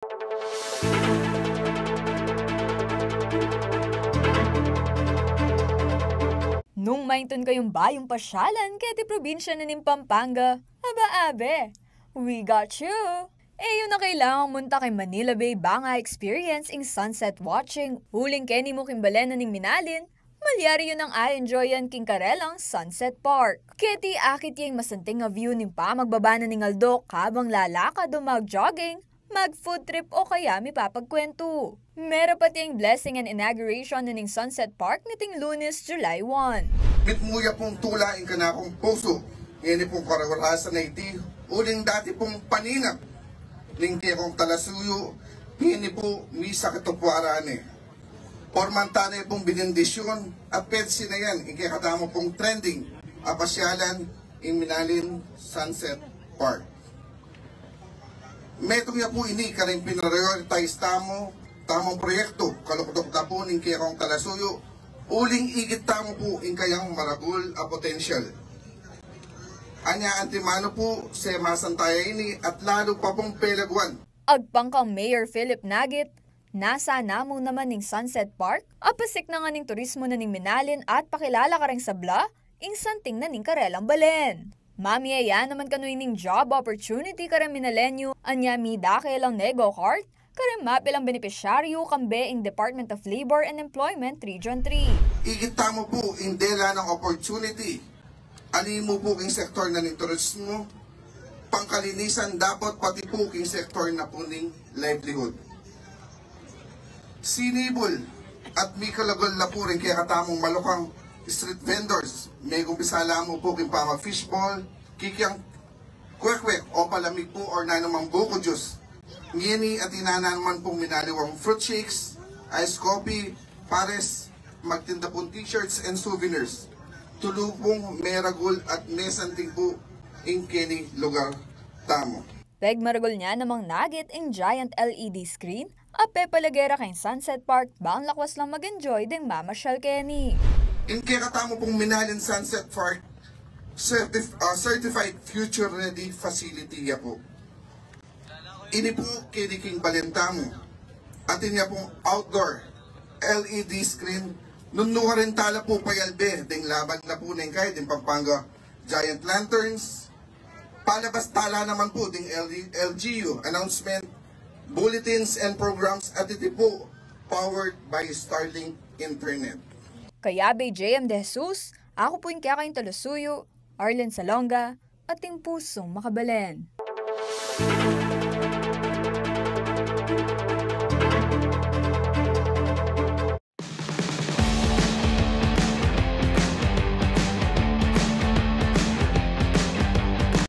Nung mainton kayong bayong pasyalan kaya ti probinsya na ning Pampanga, aba-abe, we got you! Yun na kailangan munta kay Manila Bay Banga experience ing sunset watching. Huling keni mo kimbalen na ning minalin, malyari yun ang I-enjoyan king karelang Sunset Park. Keti akit yung masanting nga view ning pa magbaba na ning Aldo kabang lalakad o mag-jogging, mag-food trip o kaya mi papagkwento. Meron pati yung blessing and inauguration na ning Sunset Park niting Lunes, July 1. Bitmuya pong tulain ka na akong puso. Ngayon pong karawalasan na iti. Uling dati pong paninap. Ning di akong talasuyo. Ngayon po misa katupwarane. Pormantane pong binindisyon. At petsi na yan. Ikikatamo pong trending. Apasyalan in Minalin Sunset Park. Metong ya po ini karing pinarioritize tamong proyekto. Kalukdok na po ning kaya akong talasuyo. Uling igit tamo po in kayang maragul a potential. Anya antimano po sa masantaya ini at lalo pa pong pelagwan. Agpangkang Mayor Philip Nagit, nasa namo naman ning Sunset Park, apasik na nga ning turismo na ning Minalin at pakilala ka rin sa bla, ing santing na ning karelang balen. Mami ayan naman kanoy ning job opportunity ka rin Minalenyo, anya mi dakilang nego kart, kare mapilang benepisyaryo kambe ing Department of Labor and Employment Region 3. Igita mo po in dela ng opportunity. Ani mo po king sektor na ning turismo, pangkalinisan dapat pati po king sektor na po ning livelihood. Sinibol at may kalagol na po rin kaya katamong malukang street vendors. May kumpisala mo po king pama fishball, kikyang kwek-kwek o palamig po or nanamang buko juice. Ngini at inanan naman pong minaliwang fruit shakes, ice coffee, pares, magtinda pong t-shirts and souvenirs. Tulupong meragul at mesanting po in kini lugar tamo. Peg maragol niya namang Nagit ing giant LED screen, ape palagera kay Sunset Park, bang lakwas lang mag-enjoy ding mamasyal keni. In kaya katamo pong Minalin Sunset Park, certified future-ready facility ya po. Ini po kiniking balentamo. Atin niya pong outdoor LED screen. Nunuha rin tala po payalbe. Ding laban na po ng kahit din Pampanga giant lanterns. Palabas tala naman po ding LGU announcement, bulletins and programs at iti po powered by Starlink Internet. Kaya bay JM De Jesus, ako po yung kaya kayong talusuyo, Arlen Salonga, at ting pusong makabalen.